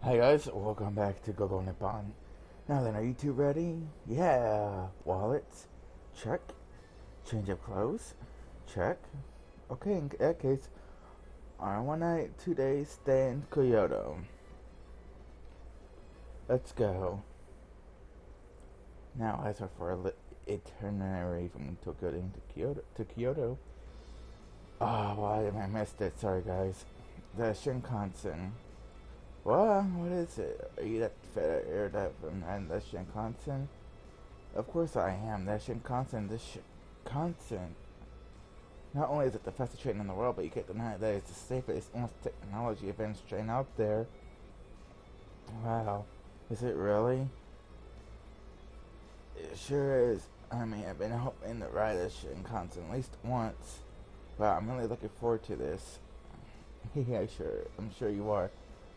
Hi guys, welcome back to Nippon. Now then, are you two ready? Yeah! Wallets? Check. Change of clothes? Check. Okay, in that case, our 1 night, 2 days stay in Kyoto. Let's go. Now, as for our itinerary from Tokyo to Kyoto. Oh, why I missed it? Sorry guys. The Shinkansen. What is it? Are you that fed or that from and the Shinkansen? Of course I am. The Shinkansen, not only is it the fastest train in the world, but you can't deny that it's the safest, most technology advanced train out there. Wow. Is it really? It sure is. I mean, I've been hoping to ride the Shinkansen at least once. Wow, I'm really looking forward to this. Yeah, sure. I'm sure you are.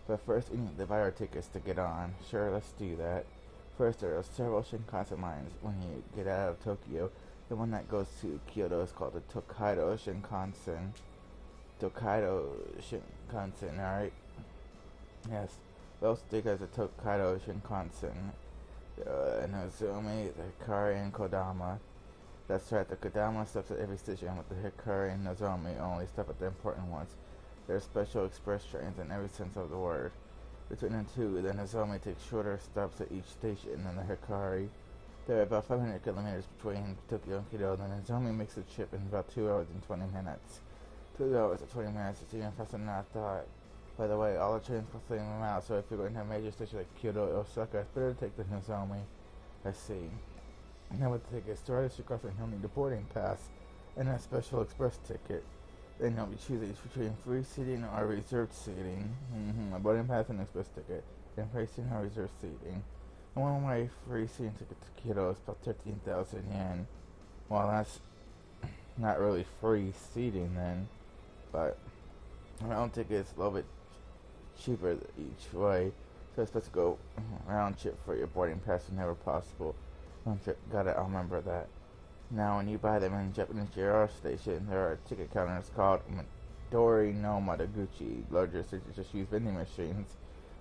But first, we need to buy our tickets to get on. Sure, let's do that. First, there are several Shinkansen lines when you get out of Tokyo. The one that goes to Kyoto is called the Tokaido Shinkansen. Tokaido Shinkansen, alright? Yes, those three guys are Tokaido Shinkansen. Nozomi, the Hikari, and Kodama. That's right, the Kodama stops at every station, with the Hikari and Nozomi only stop at the important ones. There are special express trains in every sense of the word. Between the two, the Nozomi takes shorter stops at each station than the Hikari. There are about 500 kilometers between Tokyo and Kyoto. The Nozomi makes the trip in about 2 hours and 20 minutes. 2 hours and 20 minutes is even faster than I thought. By the way, all the trains cost the same amount, so if you're going to a major station like Kyoto or Osaka, it's better to take the Nozomi. I see. Now with the tickets, to ride the Shinkansen, you'll need a boarding pass and a special express ticket. Then you'll be choosing between free seating or reserved seating. A boarding pass and express ticket, then free seating or reserved seating. A one-way free seating ticket to Kyoto is about 13,000 yen. Well, that's not really free seating then, but round ticket is a little bit cheaper each way, so it's best to go round trip for your boarding pass whenever possible. Round trip, got it, I'll remember that. Now, when you buy them in Japanese JR station, there are ticket counters called Midori no Madaguchi. Larger stations just use vending machines.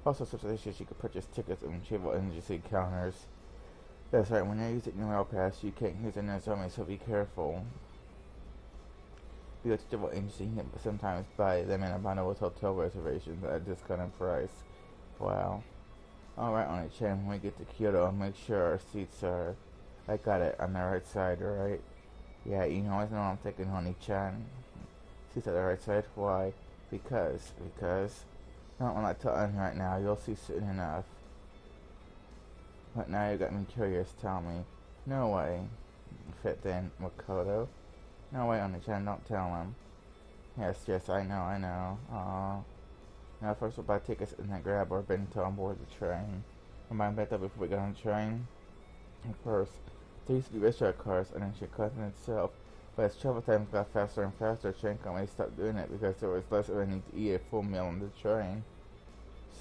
Also, such stations you can purchase tickets and travel agency counters. That's right, when you're using your rail pass, you can't use a Nozomi, so be careful. Because travel agency, you can sometimes buy them in a bundle with hotel reservations at a discounted price. Wow. Alright, Oni-chan, when we get to Kyoto, make sure our seats are... I got it, on the right side, right? Yeah, you always know I'm taking Oni-chan. Seats at the right side? Why? Because... Not when I tell you right now, you'll see soon enough. But now you got me curious, tell me. No way. Fit then, Makoto. No way, Oni-chan, don't tell him. Yes, I know. Aww. Now first we'll buy tickets and then grab our bento on board the train. We'll buy bento before we get on the train. And first, there used to be restaurant cars on the Shinkansen itself, but as travel times got faster and faster, train companies stopped doing it because there was less of a need to eat a full meal on the train.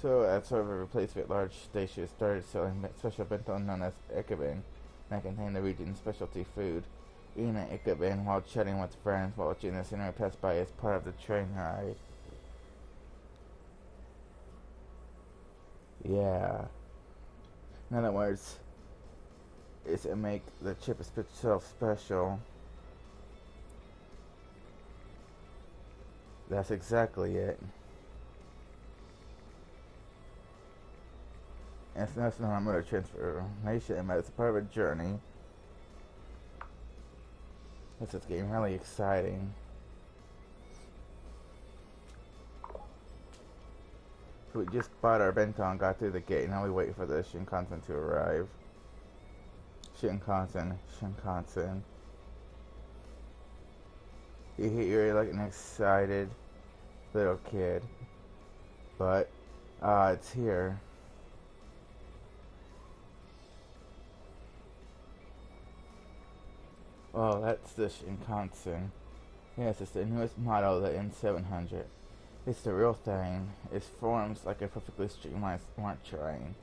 So, as sort of a replacement, large stations started selling special bento known as ekaben, that contained the region's specialty food. Eating an ekaben while chatting with friends while watching the scenery pass by is part of the train ride. Yeah. In other words, it's to make the trip itself special. That's exactly it. And it's not a matter of transformation, but it's a part of a journey. This is getting really exciting. So we just bought our bento and got through the gate, and now we wait for the Shinkansen to arrive. Shinkansen. You're like an excited little kid. But, it's here. Well, that's the Shinkansen. Yes, it's the newest model, the N700. It's the real thing. It forms like a perfectly streamlined smart train.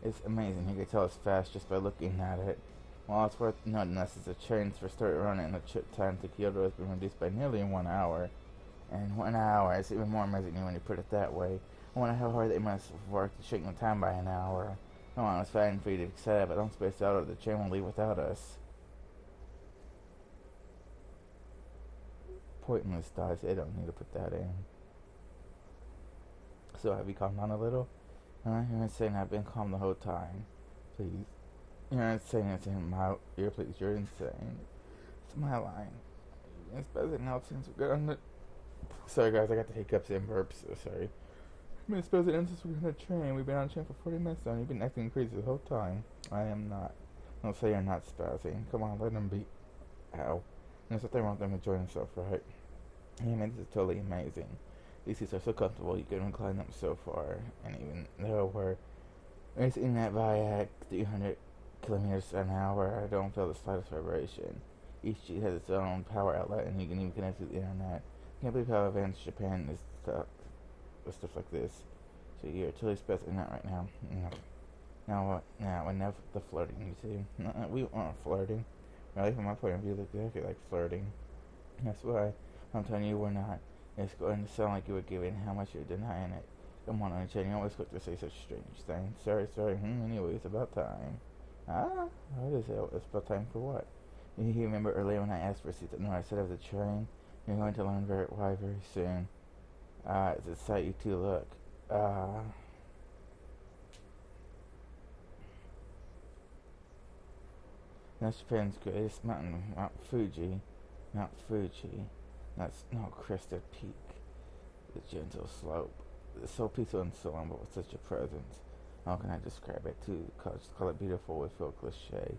It's amazing. You can tell it's fast just by looking at it. While it's worth noting that since the trains first started running, the trip time to Kyoto has been reduced by nearly 1 hour. And 1 hour is even more amazing when you put it that way. I wonder how hard they must have worked to shrink the time by an hour. Come on, it's fine for you to accept, but don't space out or the train will leave without us. Pointless dies, they don't need to put that in. So have you calmed down a little? You're insane, I've been calm the whole time. Please. You're insane, it's in my ear, please, you're insane. It's my line. It's better than now since we're good on the... Sorry guys, I got the hiccups and burps, so sorry. Miss President, since we're on a train, we've been on a train for 40 minutes now, and you've been acting crazy the whole time. I am not. Don't say you're not spazzing. Come on, let him be. Ow. There's nothing wrong with them enjoying themselves, right? Yeah, man, this is totally amazing. These seats are so comfortable, you can recline them so far, and even though we're racing that by at 300 kilometers an hour, I don't feel the slightest vibration. Each seat has its own power outlet, and you can even connect to the internet. I can't believe how advanced Japan is with stuff like this. So you're totally spazzing out right now. No. Now what? Now enough of the flirting, you see. We aren't flirting. Really, from my point of view, look exactly like flirting. That's why I'm telling you we're not. It's going to sound like you were giving how much you're denying it. Come on, Onichan, you always quick to say such strange things. Sorry. Anyway, it's about time. What is it? It's about time for what? You remember earlier when I asked for seats? No, I said it was a train. You're going to learn why very soon. It's a sight you two look. That's Japan's greatest mountain, Mount Fuji. That's no crested peak. The gentle slope. It's so peaceful and so humble with such a presence. How can I describe it too? Call it beautiful with full cliche.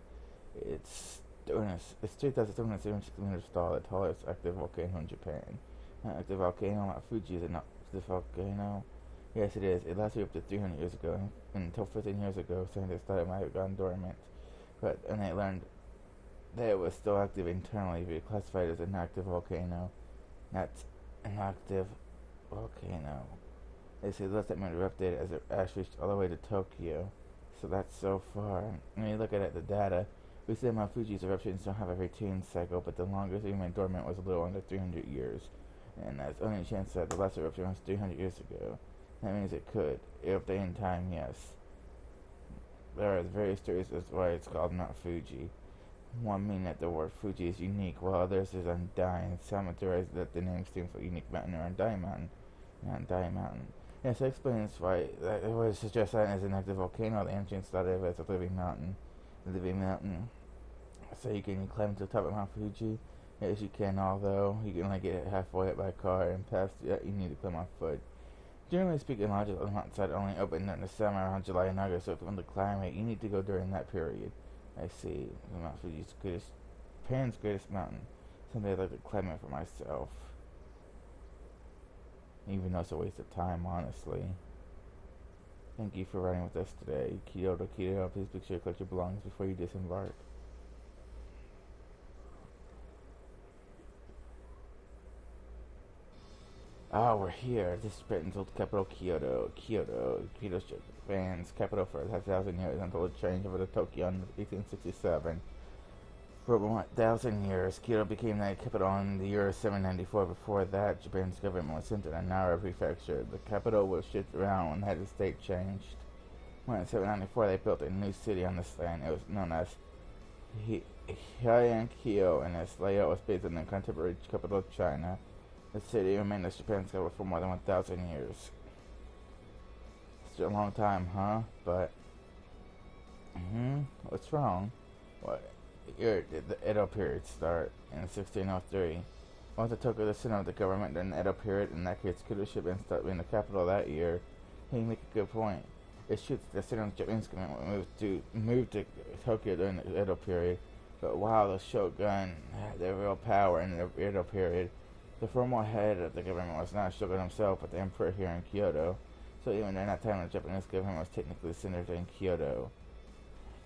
It's 3,776 meters tall, the tallest active volcano in Japan. Active volcano, Mount Fuji is an active volcano. Yes, it is. It lasted up to 300 years ago. Until 15 years ago, scientists thought it might have gone dormant. And they learned that it was still active internally, but it classified as an active volcano. That's an active volcano. They say the last time it erupted as it ash reached all the way to Tokyo. So that's so far. When you look at the data, we say Mount Fuji's eruptions don't have a routine cycle, but the longest it remained dormant was a little under 300 years. And that's only a chance that the last eruption was 300 years ago. That means it could. If they in time, yes. There are various theories as to why it's called Mount Fuji. One mean that the word Fuji is unique, while others is undying. Some theorize that the name stems from unique mountain or undying mountain. Yes, that explains why it was suggested as an active volcano. The ancients thought of it as a living mountain. So you can climb to the top of Mount Fuji. Yes, you can, although you can only get halfway up by car, and past that you need to climb on foot. Generally speaking, lodges on the mountainside only open in the summer around July and August, so when the climate, you need to go during that period. I see. Mount Fuji's Japan's greatest mountain. Someday I'd like to climb it for myself. Even though it's a waste of time, honestly. Thank you for riding with us today. Kyoto, please make sure you collect your belongings before you disembark. We're here. This is Britain's old capital, Kyoto. Kyoto's Japan's capital for 1,000 years until it changed over to Tokyo in 1867. For over 1,000 years, Kyoto became the capital in the year 794. Before that, Japan's government was centered in Nara Prefecture. The capital was shifted around when the head of state changed. When in 794, they built a new city on this land. It was known as Heian-kyo, and its layout was based on the contemporary capital of China. The city remained as Japan's capital for more than 1,000 years. It's a long time, huh? But, what's wrong? What year did the Edo period start? In 1603. Once it took the center of the government during the Edo period, in that case, Kyoto should have been being the capital that year. Hey, you make a good point. It should the center of the Japanese government moved to Tokyo during the Edo period. But while the shogun had their real power in the Edo period, the formal head of the government was not Shogun himself, but the emperor here in Kyoto. So even during that time, the Japanese government was technically centered in Kyoto.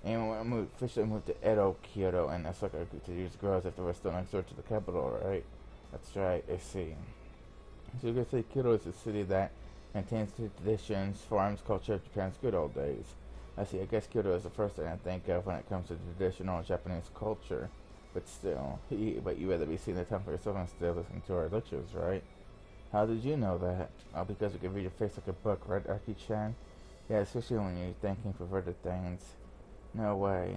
And when we officially moved to Edo, Kyoto, and Osaka 2 years ago, as if they were still next door to the capital, right? That's right, I see. So you could say Kyoto is a city that maintains the traditions, forms, culture of Japan's good old days. I see, I guess Kyoto is the first thing I think of when it comes to traditional Japanese culture. But still, but you rather be seeing the town for yourself instead of listening to our lectures, right? How did you know that? Oh, because you can read your face like a book, right, Aki-chan? Yeah, especially when you're thinking perverted things. No way.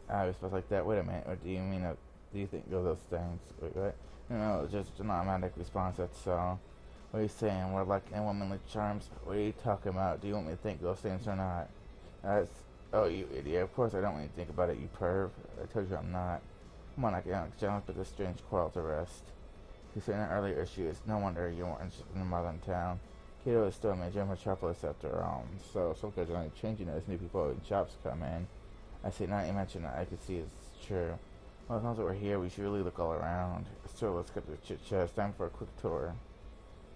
I was supposed like that. Wait a minute. What do you mean? Do you think of those things? Wait, what? No, just an automatic response. That's all. What are you saying? We're like in womanly charms. What are you talking about? Do you want me to think those things or not? That's. Oh, you idiot. Of course I don't want you to think about it, you perv. I told you I'm not. Come on, I can John put this strange quarrel to rest. You said in an earlier issue, it's no wonder you weren't interested in modern town. Kyoto is still a major metropolis after all. So guys are only changing as new people and shops come in. I see, now you mention it, I can see it's true. Well, as long as we're here, we should really look all around. So let's get the chit chat. It's time for a quick tour.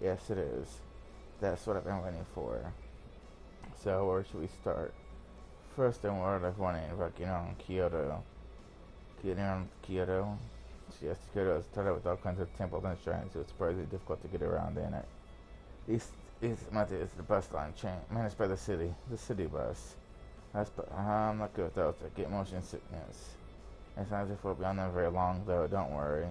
Yes, it is. That's what I've been waiting for. So, where should we start? First, in word of warning, Kyoto. Kyoto. Yes, Kyoto is started with all kinds of temples and shrines, so it's surprisingly difficult to get around in it. It's the bus line chain managed by the city bus. I'm not good with those. I get motion sickness. It's not as if we'll be on them very long, though. Don't worry.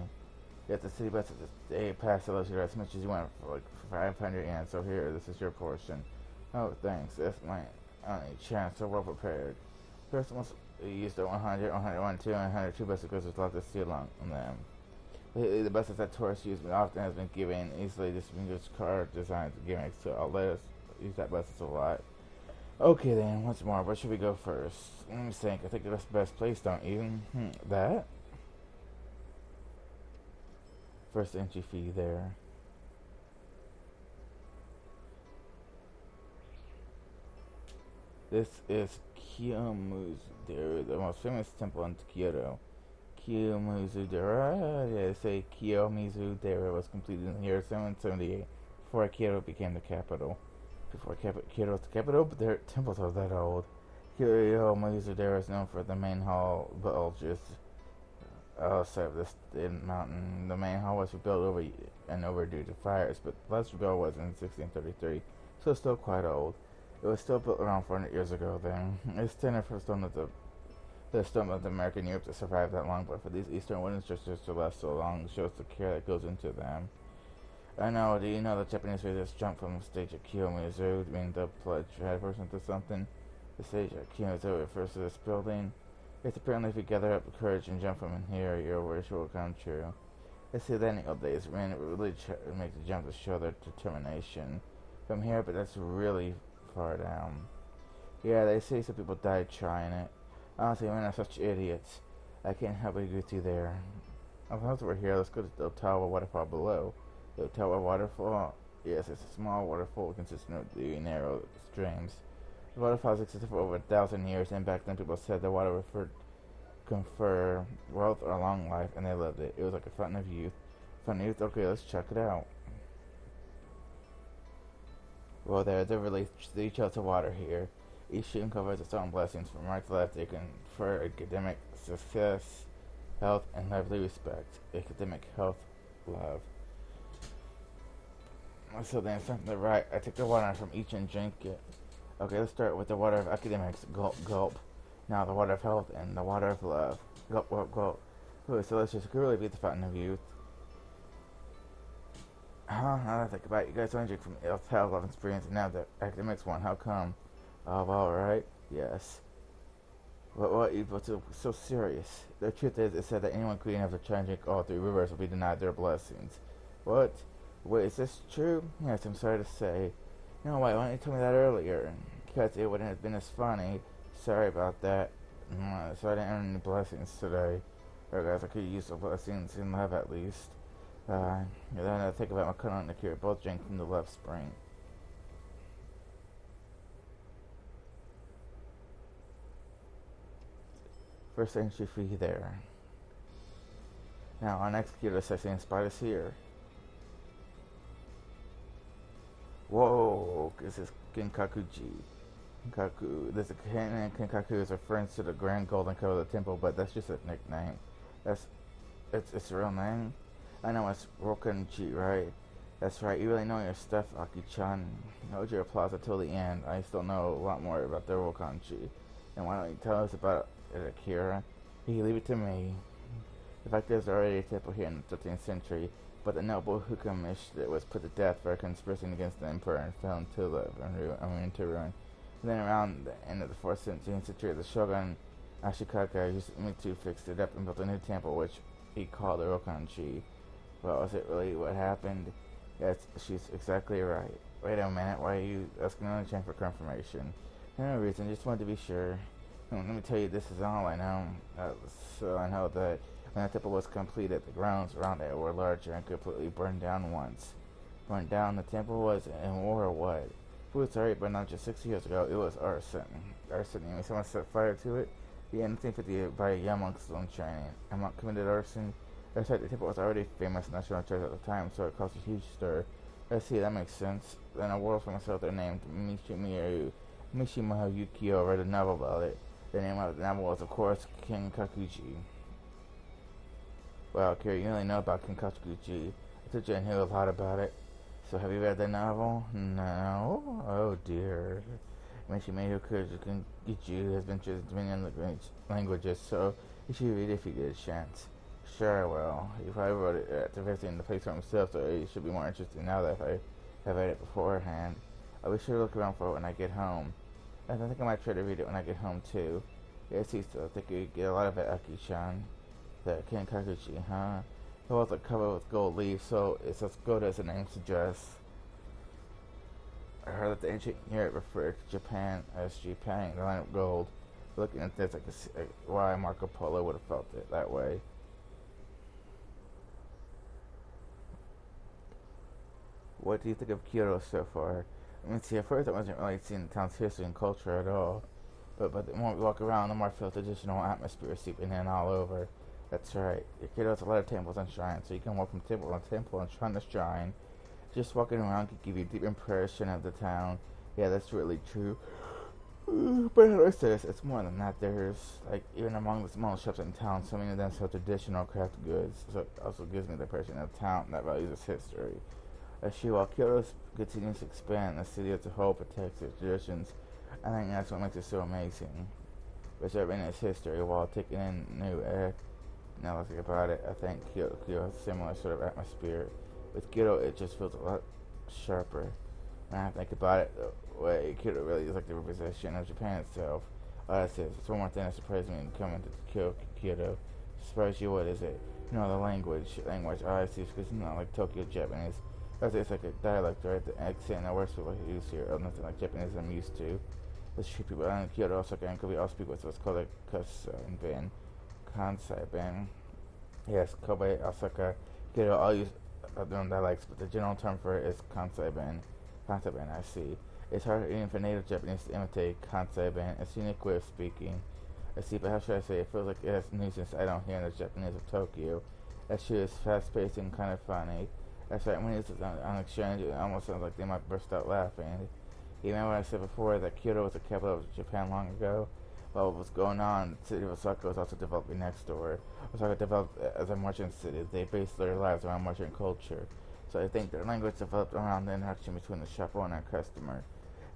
Yet the city bus is a day pass allows you to as much as you want for like 500 yen. So here, this is your portion. Oh, thanks. That's my only chance. So well prepared. First, once we used the 100, 101, 2, and 102 buses because there's lots of steel on them. Lately, the buses that tourists use often has been given easily distinguished car designs and gimmicks, so I'll let us use that buses a lot. Okay then, once more, where should we go first? Let me think. I think that's the best place, don't you? That? First entry fee there. This is Kiyomizu-dera, the most famous temple in Kyoto. Kiyomizu-dera, they say Kiyomizu-dera was completed in the year 778, before Kyoto became the capital. Before Kyoto was the capital, but their temples are that old. Kiyomizu-dera is known for the main hall bulges outside of this mountain. The main hall was rebuilt over due to fires, but the last rebuild was in 1633, so it's still quite old. It was still built around 400 years ago then. It's standard for stone of the American Europe to survive that long, but for these eastern wooden structures to last so long shows the care that goes into them. I know, do you know the Japanese raiders jumped from the stage at Kiyomizu, meaning the pledge headfirst into something? The stage at Kiyomizu refers to this building. It's apparently if you gather up the courage and jump from in here, your wish will come true. They say that in the old days, men really make the jump to show their determination. From here, but that's really far down. Yeah, they say some people died trying it. Honestly, men are such idiots. I can't help but agree with you there. As long as we're here, let's go to the Ottawa waterfall below. The Ottawa waterfall? Yes, it's a small waterfall consisting of the narrow streams. The waterfalls existed for over 1,000 years, and back then people said the water would confer wealth or long life, and they loved it. It was like a fountain of youth. Fountain of youth? Okay, let's check it out. Well, they release each other water here. Each stream covers its own blessings. From right to left, they confer academic success, health, and lively respect. Academic health, love. So then, from the right, I take the water from each and drink it. Okay, let's start with the water of academics. Gulp, gulp. Now the water of health and the water of love. Gulp, gulp, gulp. Ooh, so let's just really be the fountain of youth. Now that I think about it, you guys only drink from health, love, and experience, and now the academics one. How come? Oh, alright. Yes. What you what's so serious? The truth is, it said that anyone greedy enough to try and drink all three rivers will be denied their blessings. What? Wait, is this true? Yes, I'm sorry to say. No, why don't you tell me that earlier? Because it wouldn't have been as funny. Sorry about that. So I didn't earn any blessings today. Or guys, I could use the blessings in love at least. Then I think about my cousin and Akira both drank from the left spring. First entry fee there. Now, our next Kyoto sightseeing spot is here. Whoa, this is Kinkakuji. Kinkaku. Kinkaku is a reference to the grand golden cover of the temple, but that's just a nickname. It's a real name. I know it's Rokanji, right? That's right. You really know your stuff, Aki-chan. Hold your applause until the end. I still know a lot more about the Rokanji. And why don't you tell us about it, Akira? You leave it to me. The fact is, there's already a temple here in the 13th century. but the noble who commissioned it was put to death for conspiracy against the emperor and fell into ruin. And then around the end of the 4th century, the shogun Ashikaga used Mitsu fixed it up and built a new temple, which he called the Rokanji. Well, is it really what happened? Yes, she's exactly right. Wait a minute, why are you asking on the chain for confirmation? No reason, just wanted to be sure. Let me tell you, this is all I know. So I know that when the temple was completed, the grounds around it were larger and completely burned down once. Burned down, the temple was in war or what? Food sorry, but not just 6 years ago, it was arson. Arson, you mean someone set fire to it? Yeah, 1950 by a young monk still in training. A monk committed arson. That's right, the temple was already famous national treasure at the time, so it caused a huge stir. I see, that makes sense. Then a world famous author named Mishima Yukio read a novel about it. The name of the novel was, of course, Kinkakuji. Well, Kira, you really know about Kinkakuji. I told you I knew a lot about it. So have you read the novel? No? Oh dear. Mishima Yukio has been translated to many languages, so you should read it if you get a chance. Sure, well, he probably wrote it after visiting the place for himself, so it should be more interesting now that I have read it beforehand. I'll be sure to look around for it when I get home. I think I might try to read it when I get home, too. Yes, I think you get a lot of it, Aki-chan. The Kinkakuji, huh? It was covered with gold leaves, so it's as good as the name suggests. I heard that the ancient Europe referred to Japan as Japan, the land of gold. Looking at this, I could see why Marco Polo would have felt it that way. What do you think of Kyoto so far? I mean, see, at first I wasn't really seeing the town's history and culture at all. But the more we walk around, the more I feel the traditional atmosphere seeping in all over. That's right. Kyoto has a lot of temples and shrines, so you can walk from temple to temple and shrine to shrine. Just walking around can give you a deep impression of the town. Yeah, that's really true. But how do I say this? It's more than that. There's, like, even among the small shops in town, so many of them sell traditional craft goods. So it also gives me the impression of a town that values its history. While Kyoto continues to expand, the city as a whole protects its traditions. I think that's what makes it so amazing. Preserving its history while taking in new air. Now let's think about it. I think Kyoto has a similar sort of atmosphere. With Kyoto, it just feels a lot sharper. When I think about it, the way Kyoto really is like the representation of Japan itself. That's it. It's one more thing that surprised me in coming to Kyoto. Surprised you, what is it? You know, the language. I see, because it's not like Tokyo Japanese. It's like a dialect, right? The accent and the words people use here are nothing like Japanese I'm used to. The street people in Kyoto, Osaka, and Kobe all speak what's called a Kansai Ben. Yes, Kobe, Osaka, Kyoto all use their own dialects, but the general term for it is Kansai Ben. Kansai Ben, I see. It's hard even for native Japanese to imitate Kansai Ben. It's a unique way of speaking. I see, but how should I say? It feels like it has nuisance I don't hear in the Japanese of Tokyo. That shit is fast-paced and kind of funny. That's right, when it's on exchange, it almost sounds like they might burst out laughing. You remember what I said before, that Kyoto was the capital of Japan long ago? Well, what was going on, the city of Osaka was also developing next door. Osaka developed as a merchant city. They based their lives around merchant culture. So I think their language developed around the interaction between the shop owner and customer.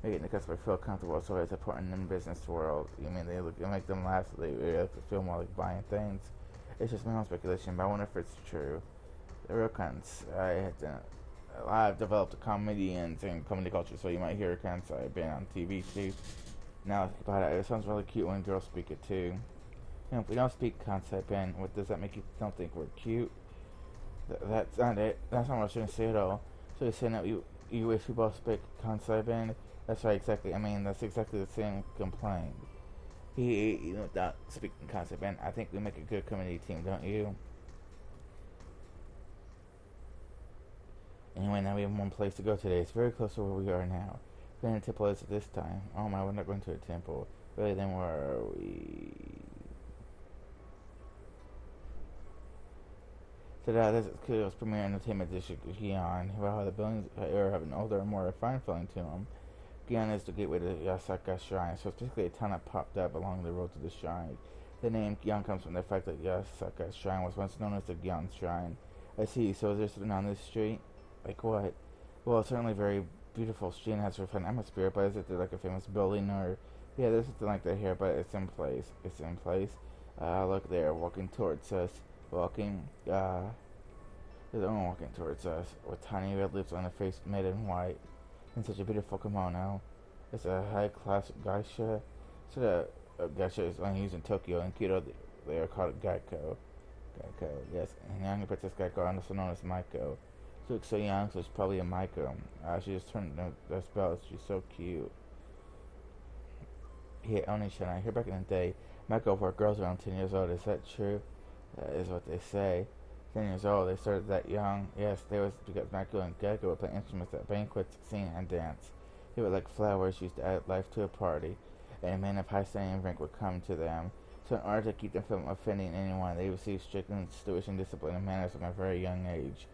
Making the customer feel comfortable so it's important in the business world. You mean they make them laugh, so they really feel more like buying things? It's just my own speculation, but I wonder if it's true. The real I've developed a comedians and comedy culture, so you might hear Kansai Ben on TV too. Now, about it sounds really cute when girls speak it too. If we don't speak Kansai Ben, what does that make you don't think we're cute? That's not it. That's not what I was going to say at all. So you're saying that you wish we both speak Kansai Ben? That's right, exactly. I mean, that's exactly the same complaint. Without speaking Kansai Ben, I think we make a good comedy team, don't you? Anyway, now we have one place to go today. It's very close to where we are now. We're in a temple is this time. Oh my, we're not going to a temple. Really, then where are we? Today, this is Kyoto's premier entertainment district, Gion. Wow, the buildings here have an older and more refined feeling to them. Gion is the gateway to the Yasaka Shrine, so it's basically a town that popped up along the road to the shrine. The name Gion comes from the fact that Yasaka Shrine was once known as the Gion Shrine. I see, so is there something on this street? Like what? Well, it's certainly very beautiful street and has a refined atmosphere, but is it like a famous building or... Yeah, there's something like that here, but it's in place. It's in place. Look there, walking towards us. Walking, There's a woman walking towards us, with tiny red lips on her face made in white, and such a beautiful kimono. It's a high-class geisha. So the geisha is only used in Tokyo. In Kyoto, they are called Geico. Geico, yes. And young Princess Geico, also known as Maiko. She looks so young, so she's probably a Maiko. She just turned the spell. She's so cute. Yeah, Onishin, I hear back in the day, Maiko were girls around 10 years old. Is that true? That is what they say. 10 years old, they started that young. Yes, they was because Maiko and Geico would play instruments at banquets, sing, and dance. They were like flowers used to add life to a party, and a man of high standing and rank would come to them. So in order to keep them from offending anyone, they received strict institution, discipline, and manners from a very young age.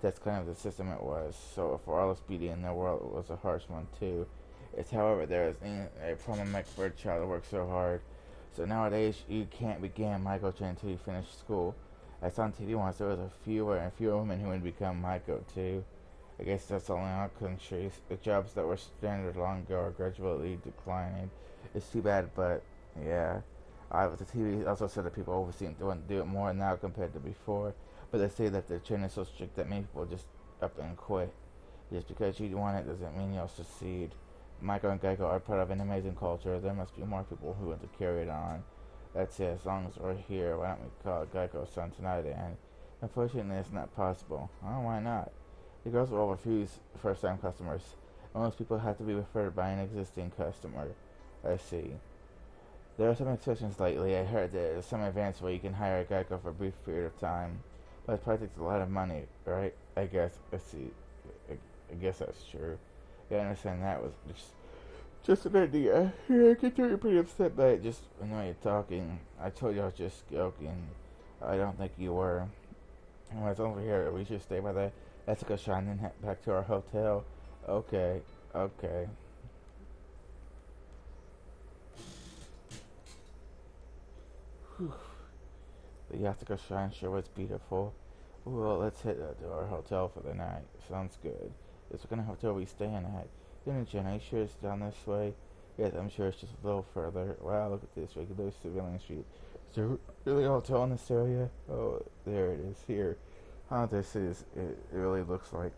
That's kind of the system it was. So for all its beauty in the world, it was a harsh one too. It's however there is a problematic for a child that works so hard. So nowadays you can't begin micro-training until you finish school. I saw on TV once there was a fewer and fewer women who would become micro too. I guess that's only in our countries. The jobs that were standard long ago are gradually declining. It's too bad, but yeah. The TV also said that people overseas do it more now compared to before. But they say that the training is so strict that many people just up and quit. Just because you want it doesn't mean you'll succeed. Michael and Geico are part of an amazing culture. There must be more people who want to carry it on. That's it. As long as we're here, why don't we call it Geico-san tonight? And unfortunately, it's not possible. Oh, why not? The girls will refuse first-time customers. And most people have to be referred by an existing customer. I see. There are some exceptions lately. I heard there's some events where you can hire a Geico for a brief period of time. But it probably takes a lot of money, right? I guess. I see. I guess that's true. Yeah, I understand that was just an idea. Yeah, I can tell you're pretty upset by it just when you're talking. I told you I was just joking. I don't think you were. And when it's over here, we should stay by the Ethica Shrine and head back to our hotel. Okay, okay. Whew. The Ethica Shrine sure was beautiful. Well, let's head to our hotel for the night. Sounds good. It's what kind of hotel we staying at? Jen, are you sure it's down this way? Yes, I'm sure it's just a little further. Wow, look at this regular civilian street. Is there really a hotel in this area? Oh, there it is here. This is, it really looks like.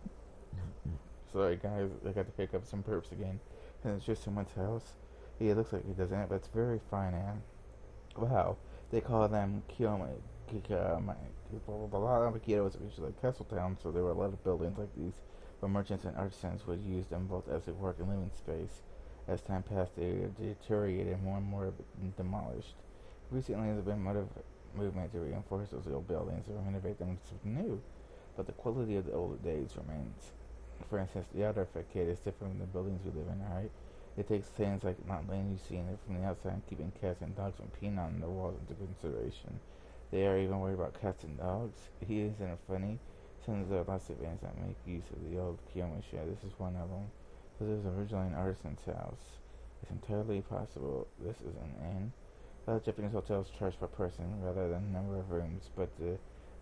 Sorry guys, I got to pick up some perps again. And it's just someone's house. Yeah, it looks like it doesn't it, but it's very fine, and wow. They call them Kyoto. Kyoto was originally a castle town, so there were a lot of buildings like these where merchants and artisans would use them both as a work and living space. As time passed, they deteriorated more and more and demolished. Recently, there's been movement to reinforce those old buildings and renovate them with something new, but the quality of the old days remains. For instance, the outer facade is different from the buildings we live in, right? It takes things like not letting you see it from the outside and keeping cats and dogs from peeing on the walls into consideration. They are even worried about cats and dogs. He isn't funny. Since there are lots of bands that make use of the old Kyoto shed, this is one of them. This is originally an artisan's house. It's entirely possible this is an inn. A lot of Japanese hotels charge per person rather than number of rooms, but the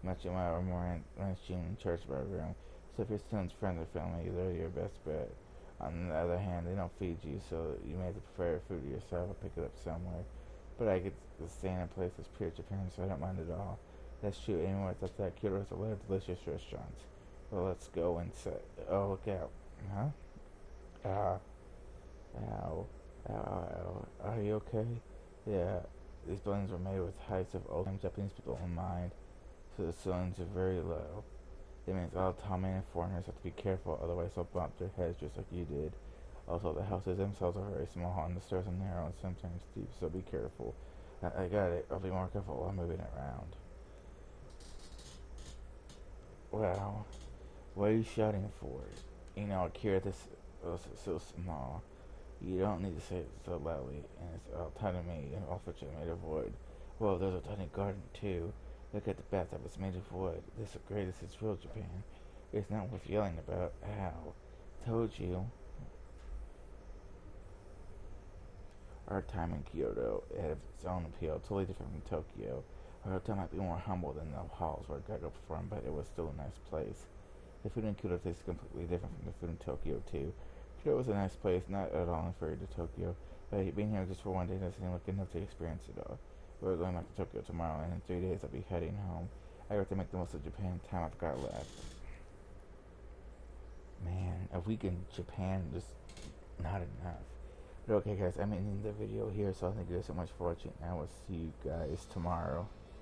Machima or more mainstream charge by room. So if you're students, friends, or family, they're your best bet. On the other hand, they don't feed you, so you may have to prepare food yourself or pick it up somewhere. But I get to stay in a place that's pure Japan, so I don't mind at all. That's true. Anyway, that's that. Kyoto has a lot of delicious restaurants. Well, let's go and say, oh, look out. Huh? Ah. Ow. Ow, ow, ow. Are you okay? Yeah. These buildings were made with heights of old time Japanese people in mind, so the ceilings are very low. It means all Tommy and foreigners have to be careful, otherwise they'll bump their heads just like you did. Also, the houses themselves are very small, and the stairs are narrow and sometimes steep, so be careful. I got it. I'll be more careful while moving it around. Wow. What are you shouting for? You know, Akira, this was so small. You don't need to say it so loudly, and it's all tiny me, and all which I made of wood. Well, there's a tiny garden, too. Look at the bathtub, it's made of wood. This is great, this is real Japan. It's not worth yelling about. Ow. Told you. Our time in Kyoto had its own appeal, totally different from Tokyo. Our hotel might be more humble than the halls where Geico performed, but it was still a nice place. The food in Kyoto tastes completely different from the food in Tokyo, too. Kyoto was a nice place, not at all inferior to Tokyo, but being here just for one day doesn't seem like enough to experience it all. We're going back to Tokyo tomorrow, and in 3 days I'll be heading home. I have to make the most of Japan time I've got left. Man, a week in Japan just not enough. But okay, guys, I'm ending the video here, so thank you guys so much for watching. I will see you guys tomorrow.